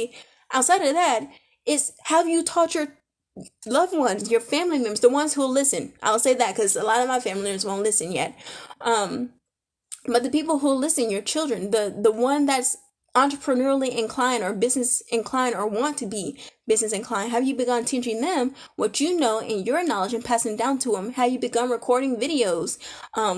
literally, outside of that, is have you taught your loved ones, your family members, the ones who will listen? I'll say that because a lot of my family members won't listen yet. But the people who listen, your children, the one that's entrepreneurially inclined or business inclined or want to be business inclined, have you begun teaching them what you know and your knowledge and passing down to them? Have you begun recording videos,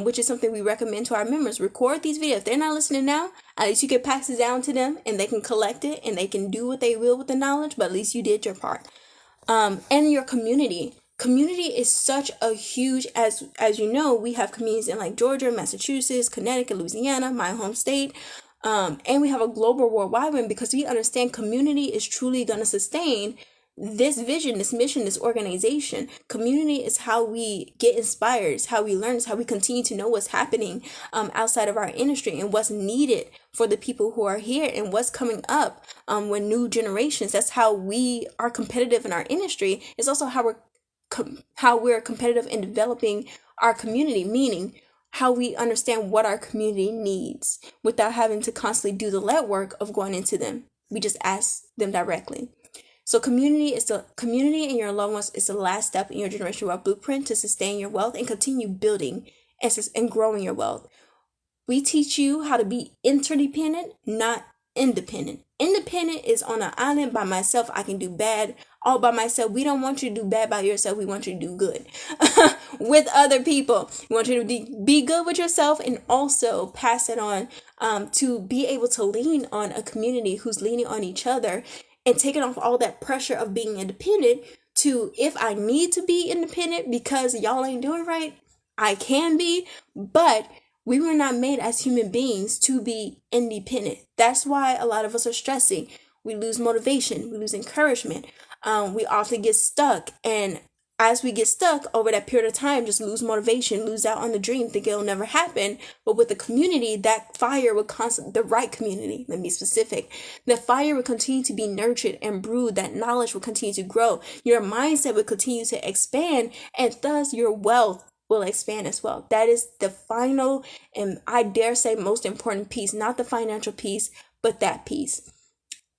which is something we recommend to our members? Record these videos. If they're not listening now, at least you can pass it down to them and they can collect it and they can do what they will with the knowledge, but at least you did your part. And your community. Community is such a huge, as you know, we have communities in like Georgia, Massachusetts, Connecticut, Louisiana, my home state. And we have a global worldwide one because we understand community is truly going to sustain this vision, this mission, this organization. Community is how we get inspired, it's how we learn, it's how we continue to know what's happening outside of our industry and what's needed for the people who are here and what's coming up with new generations. That's how we are competitive in our industry. It's also how we're competitive in developing our community, meaning how we understand what our community needs without having to constantly do the legwork of going into them. We just ask them directly. So community and your loved ones is the last step in your generational wealth blueprint to sustain your wealth and continue building and growing your wealth. We teach you how to be interdependent, not independent. Independent is on an island by myself. I can do bad all by myself. We don't want you to do bad by yourself. We want you to do good with other people. We want you to be good with yourself and also pass it on to be able to lean on a community who's leaning on each other and taking off all that pressure of being independent to, if I need to be independent because y'all ain't doing right, I can be, but we were not made as human beings to be independent. That's why a lot of us are stressing. We lose motivation. We lose encouragement. We often get stuck. And as we get stuck over that period of time, just lose motivation, lose out on the dream, think it'll never happen. But with the community, that fire will the right community, let me be specific. The fire will continue to be nurtured and brewed. That knowledge will continue to grow. Your mindset will continue to expand. And thus your wealth will expand as well. That is the final and I dare say most important piece, not the financial piece, but that piece.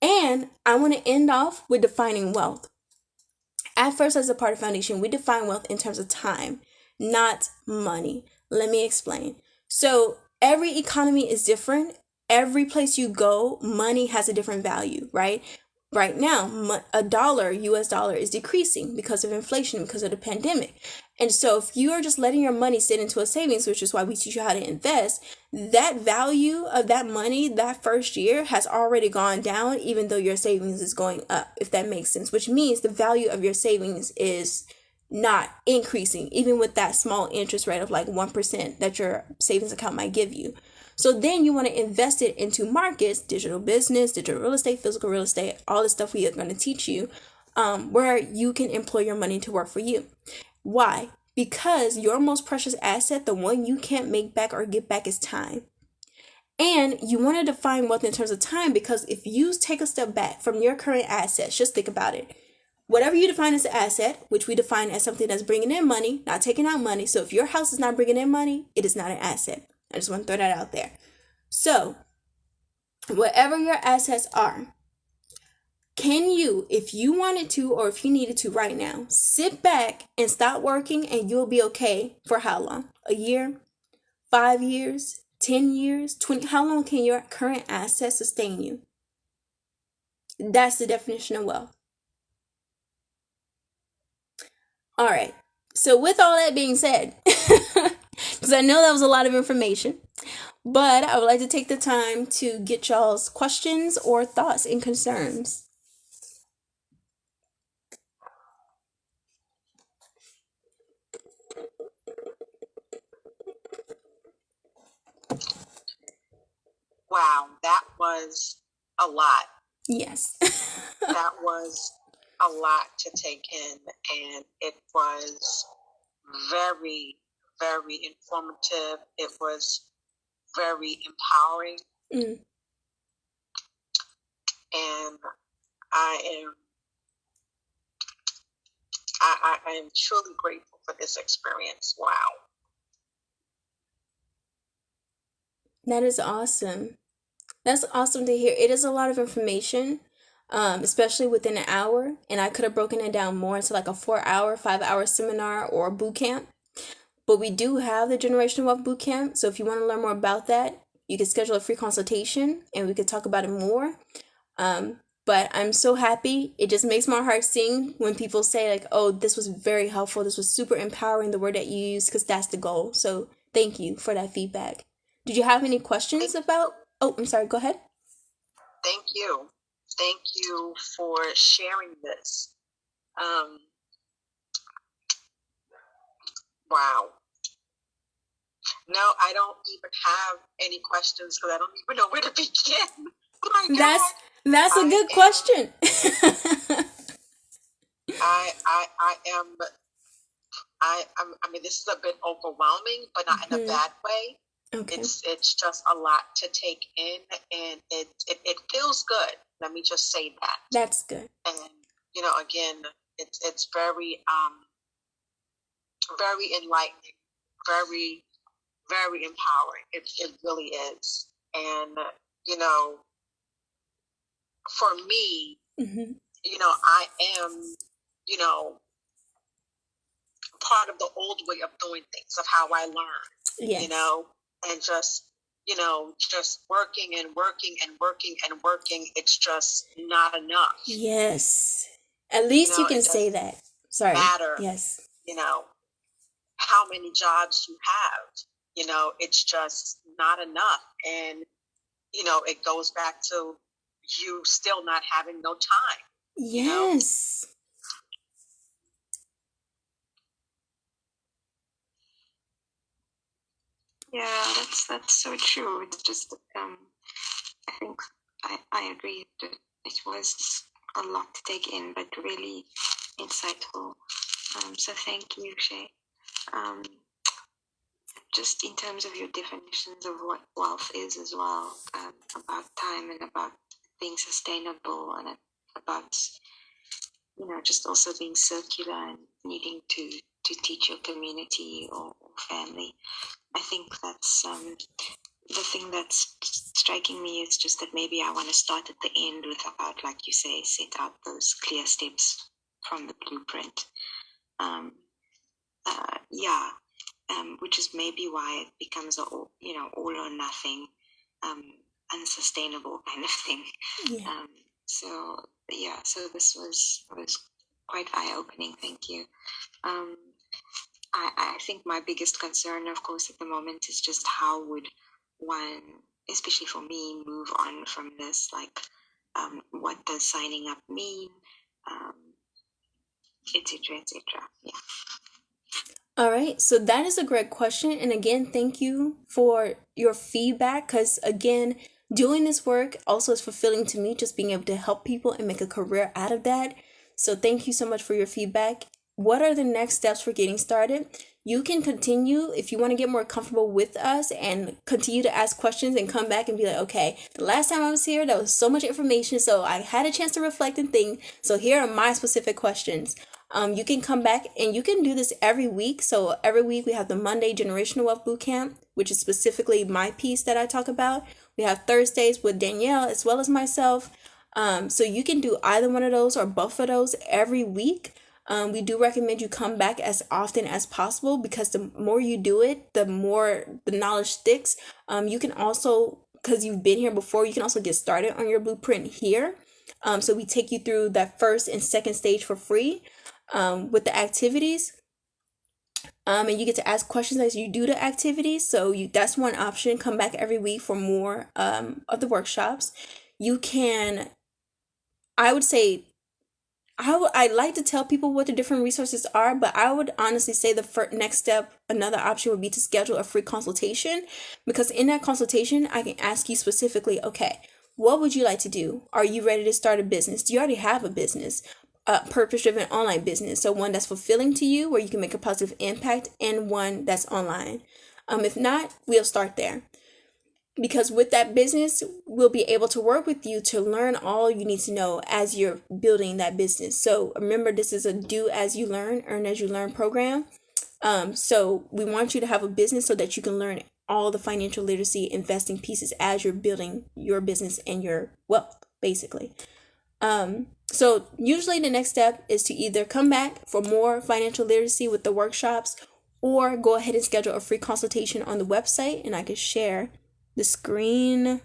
And I want to end off with defining wealth. At first, as a part of foundation, we define wealth in terms of time, not money. Let me explain. So every economy is different. Every place you go, money has a different value, right? Right now, a dollar, US dollar, is decreasing because of inflation, because of the pandemic. And so if you are just letting your money sit into a savings, which is why we teach you how to invest, that value of that money that first year has already gone down, even though your savings is going up, if that makes sense, which means the value of your savings is not increasing, even with that small interest rate of like 1% that your savings account might give you. So then you want to invest it into markets, digital business, digital real estate, physical real estate, all the stuff we are going to teach you, where you can employ your money to work for you. Why? Because your most precious asset, the one you can't make back or get back, is time. And you want to define wealth in terms of time, because if you take a step back from your current assets, just think about it. Whatever you define as an asset, which we define as something that's bringing in money, not taking out money. So if your house is not bringing in money, it is not an asset. I just want to throw that out there. So whatever your assets are, can you, if you wanted to or if you needed to right now, sit back and stop working and you'll be okay for how long? A year? 5 years? 10 years? 20? How long can your current assets sustain you? That's the definition of wealth. All right. So with all that being said, because I know that was a lot of information, but I would like to take the time to get y'all's questions or thoughts and concerns. Wow, that was a lot. Yes. That was a lot to take in, and it was very, very informative. It was very empowering. And I am truly grateful for this experience. Wow. That is awesome. That's awesome to hear. It is a lot of information. especially within an hour. And I could have broken it down more into like a 4-hour, 5-hour seminar or boot camp. But we do have the Generational Wealth Boot Camp. So if you want to learn more about that, you can schedule a free consultation and we could talk about it more. But I'm so happy. It just makes my heart sing when people say like, oh, this was very helpful. This was super empowering, the word that you used, because that's the goal. So thank you for that feedback. Did you have any questions about? Oh, I'm sorry. Go ahead. Thank you. Thank you for sharing this. Wow. No, I don't even have any questions because I don't even know where to begin. Oh my God. That's a good question. I mean, this is a bit overwhelming, but not in a bad way. Okay. It's just a lot to take in, and it feels good. Let me just say that. That's good. And again, it's very very enlightening, very very empowering. It really is. And for me, I am part of the old way of doing things, of how I learned. Yes. And just working and working and working and working, it's just not enough. Yes. At least you can say that. Sorry. Matter. Yes. How many jobs you have, it's just not enough. And, it goes back to you still not having no time. Yes. Yeah, that's so true. It's just, I think I agree that it was a lot to take in, but really insightful. So thank you, Shay. Just in terms of your definitions of what wealth is as well, about time and about being sustainable and about, just also being circular and needing to teach your community or family. I think that's the thing that's striking me is just that maybe I want to start at the end without, like you say, set out those clear steps from the blueprint. Which is maybe why it becomes all or nothing, unsustainable kind of thing. Yeah. So this was quite eye-opening. Thank you. I think my biggest concern, of course, at the moment is just how would one, especially for me, move on from this? Like, what does signing up mean? Etc. Yeah. All right, so that is a great question. And again, thank you for your feedback, because again, doing this work also is fulfilling to me, just being able to help people and make a career out of that. So thank you so much for your feedback. What are the next steps for getting started? You can continue if you want to get more comfortable with us and continue to ask questions and come back and be like, okay, the last time I was here, there was so much information, so I had a chance to reflect and think. So here are my specific questions. You can come back and you can do this every week. So every week we have the Monday Generational Wealth Bootcamp, which is specifically my piece that I talk about. We have Thursdays with Danielle as well as myself. So you can do either one of those or both of those every week. We do recommend you come back as often as possible, because the more you do it, the more the knowledge sticks. You can also, because you've been here before, you can also get started on your blueprint here. So we take you through that first and second stage for free. With the activities, and you get to ask questions as you do the activities. So that's one option. Come back every week for more of the workshops. You can, I would say, I like to tell people what the different resources are, but I would honestly say the next step, another option would be to schedule a free consultation, because in that consultation, I can ask you specifically, okay, what would you like to do? Are you ready to start a business? Do you already have a business? Purpose-driven online business, so one that's fulfilling to you, where you can make a positive impact, and one that's online. If not, we'll start there, because with that business, we'll be able to work with you to learn all you need to know as you're building that business. So remember, this is a do as you learn, earn as you learn program. So we want you to have a business so that you can learn all the financial literacy investing pieces as you're building your business and your wealth, basically. So usually the next step is to either come back for more financial literacy with the workshops, or go ahead and schedule a free consultation on the website, and I can share the screen,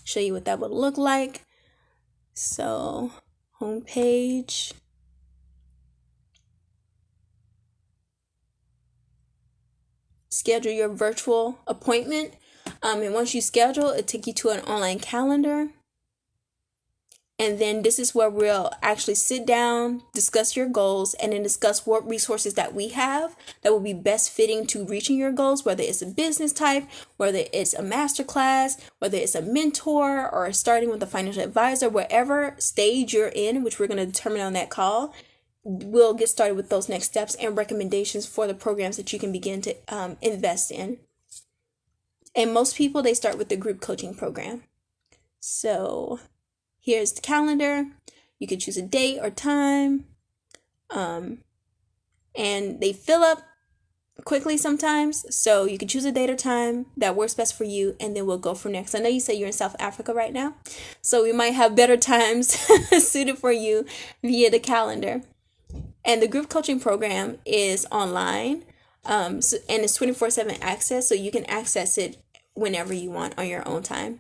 show you what that would look like. So, homepage. Schedule your virtual appointment. And once you schedule, it'll take you to an online calendar. And then this is where we'll actually sit down, discuss your goals, and then discuss what resources that we have that will be best fitting to reaching your goals, whether it's a business type, whether it's a masterclass, whether it's a mentor, or starting with a financial advisor, wherever stage you're in, which we're going to determine on that call. We'll get started with those next steps and recommendations for the programs that you can begin to invest in. And most people, they start with the group coaching program. So here's the calendar. You can choose a date or time. And they fill up quickly sometimes. So you can choose a date or time that works best for you, and then we'll go from there. Because I know you say you're in South Africa right now. So we might have better times suited for you via the calendar. And the group coaching program is online, and it's 24/7 access, so you can access it whenever you want on your own time.